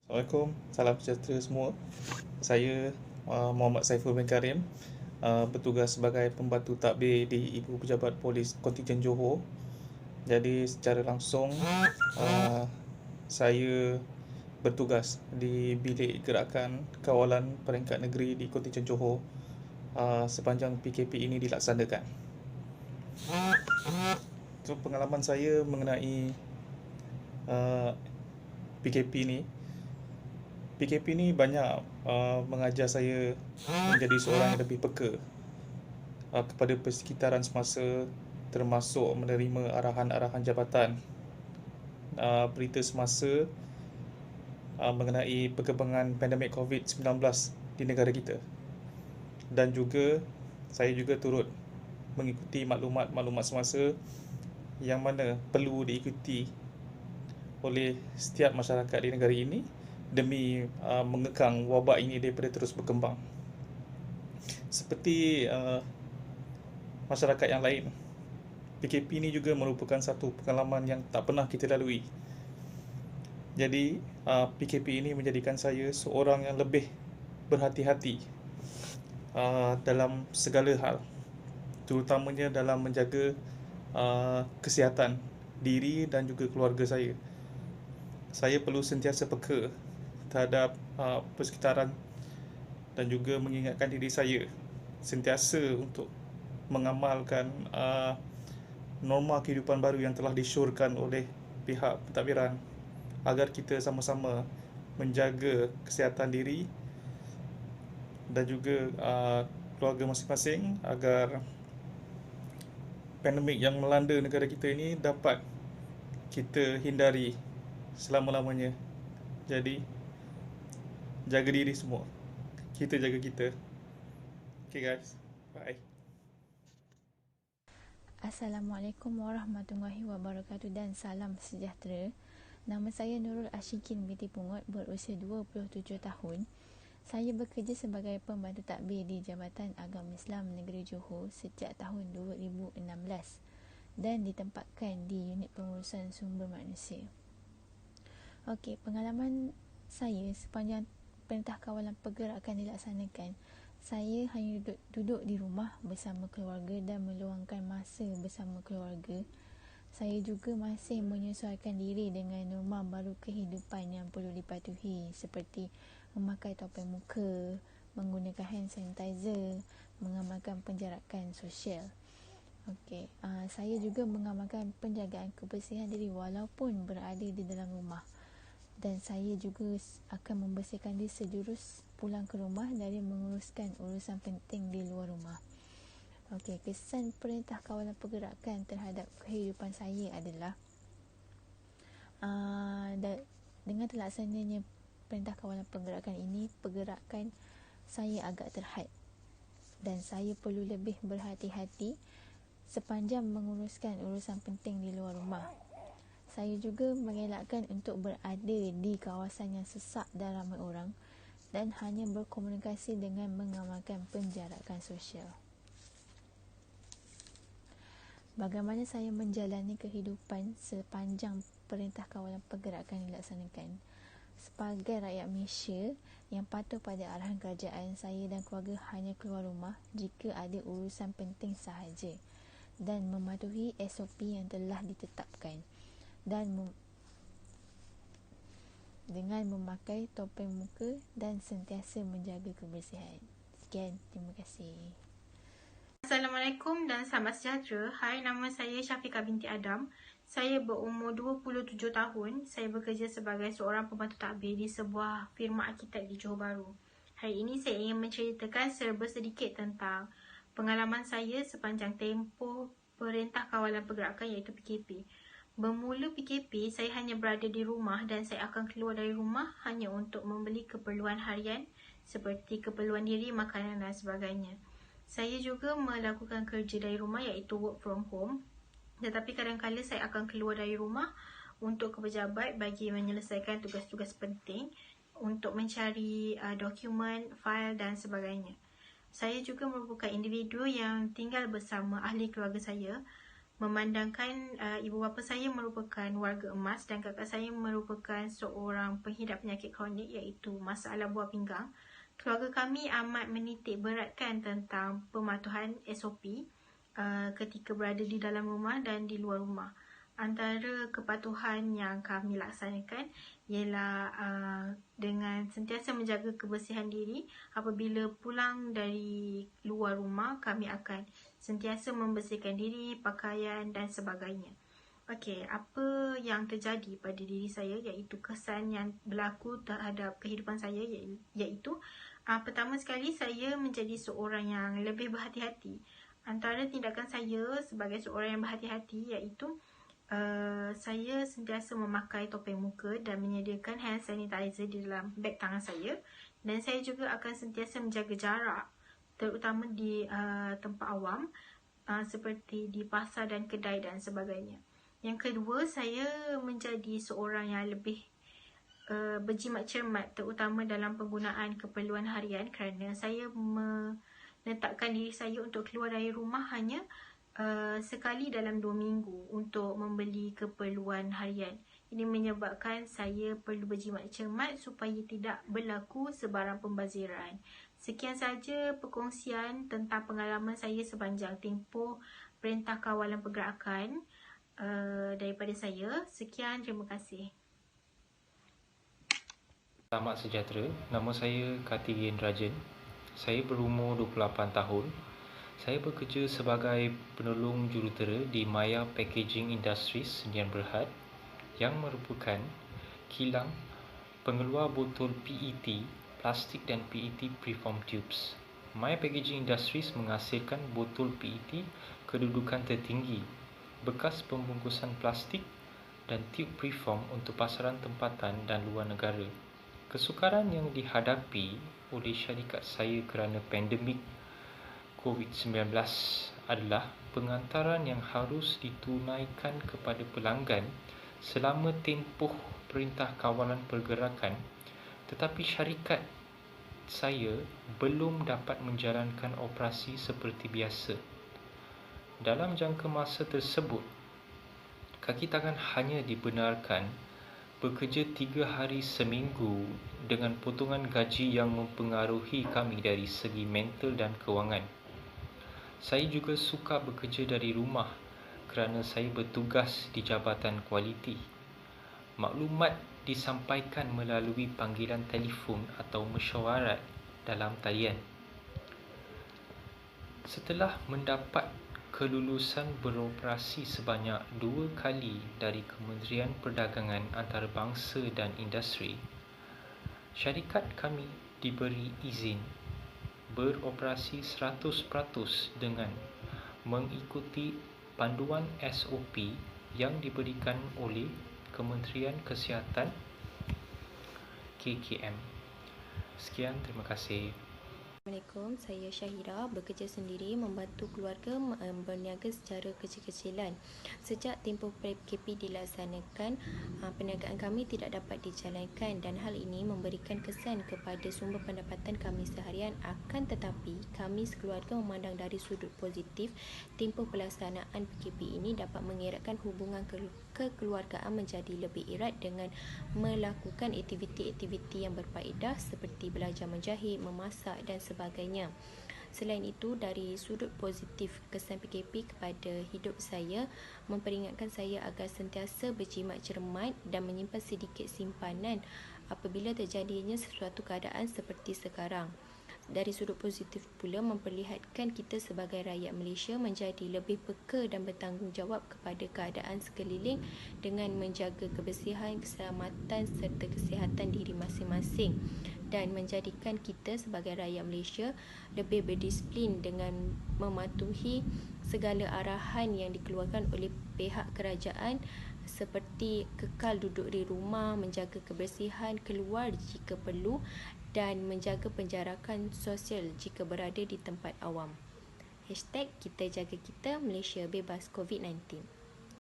Assalamualaikum, salam sejahtera semua. Saya Muhammad Saiful bin Karim, bertugas sebagai pembantu takbir di Ibu Pejabat Polis Kontingen Johor. Jadi secara langsung uh, saya bertugas di bilik gerakan kawalan peringkat negeri di Kontingen Johor sepanjang PKP ini dilaksanakan. So, pengalaman saya mengenai uh, PKP ni PKP ni banyak mengajar saya menjadi seorang yang lebih peka kepada persekitaran semasa, termasuk menerima arahan-arahan jabatan, berita semasa mengenai perkembangan pandemik COVID-19 di negara kita. Dan juga saya juga turut mengikuti maklumat-maklumat semasa yang mana perlu diikuti oleh setiap masyarakat di negara ini demi mengekang wabak ini daripada terus berkembang. Seperti masyarakat yang lain, PKP ini juga merupakan satu pengalaman yang tak pernah kita lalui. Jadi PKP ini menjadikan saya seorang yang lebih berhati-hati dalam segala hal, terutamanya dalam menjaga kesihatan diri dan juga keluarga saya. Saya perlu sentiasa peka terhadap persekitaran dan juga mengingatkan diri saya sentiasa untuk mengamalkan norma kehidupan baru yang telah disyorkan oleh pihak pentadbiran agar kita sama-sama menjaga kesihatan diri dan juga keluarga masing-masing agar pandemik yang melanda negara kita ini dapat kita hindari selama-lamanya. Jadi jaga diri semua. Kita jaga kita. Okay guys. Bye. Assalamualaikum warahmatullahi wabarakatuh dan salam sejahtera. Nama saya Nurul Ashikin binti Pungut, berusia 27 tahun. Saya bekerja sebagai pembantu takbir di Jabatan Agama Islam Negeri Johor sejak tahun 2016 dan ditempatkan di unit pengurusan sumber manusia. Okey, pengalaman saya sepanjang Perintah Kawalan Pergerakan dilaksanakan, saya hanya duduk di rumah bersama keluarga dan meluangkan masa bersama keluarga. Saya juga masih menyesuaikan diri dengan norma baru kehidupan yang perlu dipatuhi, seperti memakai topeng muka, menggunakan hand sanitizer, mengamalkan penjarakan sosial. Saya juga mengamalkan penjagaan kebersihan diri walaupun berada di dalam rumah. Dan saya juga akan membersihkan diri sejurus pulang ke rumah dari menguruskan urusan penting di luar rumah. Kesan Perintah Kawalan Pergerakan terhadap kehidupan saya adalah dengan terlaksananya Perintah Kawalan Pergerakan ini, pergerakan saya agak terhad dan saya perlu lebih berhati-hati sepanjang menguruskan urusan penting di luar rumah. Saya juga mengelakkan untuk berada di kawasan yang sesak dan ramai orang dan hanya berkomunikasi dengan mengamalkan penjarakan sosial. Bagaimana saya menjalani kehidupan sepanjang Perintah Kawalan Pergerakan dilaksanakan? Sebagai rakyat Malaysia yang patuh pada arahan kerajaan, saya dan keluarga hanya keluar rumah jika ada urusan penting sahaja dan mematuhi SOP yang telah ditetapkan dan dengan memakai topeng muka dan sentiasa menjaga kebersihan. Sekian, terima kasih. Assalamualaikum dan selamat sejahtera. Hai, nama saya Syafiqah binti Adam. Saya berumur 27 tahun. Saya bekerja sebagai seorang pembantu takbir di sebuah firma arkitek di Johor Bahru. Hari ini saya ingin menceritakan serba sedikit tentang pengalaman saya sepanjang tempoh Perintah Kawalan Pergerakan iaitu PKP. Bermula PKP, saya hanya berada di rumah dan saya akan keluar dari rumah hanya untuk membeli keperluan harian seperti keperluan diri, makanan dan sebagainya. Saya juga melakukan kerja dari rumah iaitu work from home. Tetapi kadang-kadang saya akan keluar dari rumah untuk ke pejabat bagi menyelesaikan tugas-tugas penting untuk mencari dokumen, fail dan sebagainya. Saya juga merupakan individu yang tinggal bersama ahli keluarga saya. memandangkan ibu bapa saya merupakan warga emas dan kakak saya merupakan seorang penghidap penyakit kronik iaitu masalah buah pinggang. Keluarga kami amat menitik beratkan tentang pematuhan SOP ketika berada di dalam rumah dan di luar rumah. Antara kepatuhan yang kami laksanakan ialah dengan sentiasa menjaga kebersihan diri. Apabila pulang dari luar rumah, kami akan sentiasa membersihkan diri, pakaian dan sebagainya. Okey, apa yang terjadi pada diri saya iaitu kesan yang berlaku terhadap kehidupan saya iaitu pertama sekali saya menjadi seorang yang lebih berhati-hati. Antara tindakan saya sebagai seorang yang berhati-hati iaitu saya sentiasa memakai topeng muka dan menyediakan hand sanitizer di dalam beg tangan saya, dan saya juga akan sentiasa menjaga jarak terutama di tempat awam seperti di pasar dan kedai dan sebagainya. Yang kedua, saya menjadi seorang yang lebih berjimat cermat terutama dalam penggunaan keperluan harian kerana saya menetapkan diri saya untuk keluar dari rumah hanya sekali dalam 2 minggu untuk membeli keperluan harian. Ini menyebabkan saya perlu berjimat cermat supaya tidak berlaku sebarang pembaziran. Sekian saja perkongsian tentang pengalaman saya sepanjang tempoh Perintah Kawalan Pergerakan daripada saya. Sekian, terima kasih. Selamat sejahtera, nama saya Karthigeyan Rajan. Saya berumur 28 tahun. Saya bekerja sebagai penolong jurutera di Maya Packaging Industries Sdn Bhd yang merupakan kilang pengeluar botol PET, plastik dan PET preform tubes. Maya Packaging Industries menghasilkan botol PET kedudukan tertinggi, bekas pembungkusan plastik dan tube preform untuk pasaran tempatan dan luar negara. Kesukaran yang dihadapi oleh syarikat saya kerana pandemik COVID-19 adalah pengantaran yang harus ditunaikan kepada pelanggan selama tempoh Perintah Kawalan Pergerakan, tetapi syarikat saya belum dapat menjalankan operasi seperti biasa. Dalam jangka masa tersebut, kaki tangan hanya dibenarkan bekerja 3 hari seminggu dengan potongan gaji yang mempengaruhi kami dari segi mental dan kewangan. Saya juga suka bekerja dari rumah kerana saya bertugas di Jabatan Kualiti. Maklumat disampaikan melalui panggilan telefon atau mesyuarat dalam talian. Setelah mendapat kelulusan beroperasi sebanyak 2 kali dari Kementerian Perdagangan Antarabangsa dan Industri, syarikat kami diberi izin beroperasi 100% dengan mengikuti panduan SOP yang diberikan oleh Kementerian Kesihatan KKM. Sekian, terima kasih. Assalamualaikum, saya Syahira, bekerja sendiri membantu keluarga berniaga secara kecil-kecilan. Sejak tempoh PKP dilaksanakan, perniagaan kami tidak dapat dijalankan dan hal ini memberikan kesan kepada sumber pendapatan kami seharian. Akan tetapi, kami sekeluarga memandang dari sudut positif, tempoh pelaksanaan PKP ini dapat mengeratkan hubungan kekeluargaan menjadi lebih erat dengan melakukan aktiviti-aktiviti yang berfaedah seperti belajar menjahit, memasak dan sebagainya. Selain itu, dari sudut positif, kesan PKP kepada hidup saya memperingatkan saya agar sentiasa berjimat cermat dan menyimpan sedikit simpanan apabila terjadinya sesuatu keadaan seperti sekarang. Dari sudut positif pula memperlihatkan kita sebagai rakyat Malaysia menjadi lebih peka dan bertanggungjawab kepada keadaan sekeliling dengan menjaga kebersihan, keselamatan serta kesihatan diri masing-masing dan menjadikan kita sebagai rakyat Malaysia lebih berdisiplin dengan mematuhi segala arahan yang dikeluarkan oleh pihak kerajaan seperti kekal duduk di rumah, menjaga kebersihan, keluar jika perlu dan menjaga penjarakan sosial jika berada di tempat awam. #kita jaga kita, Malaysia bebas COVID-19.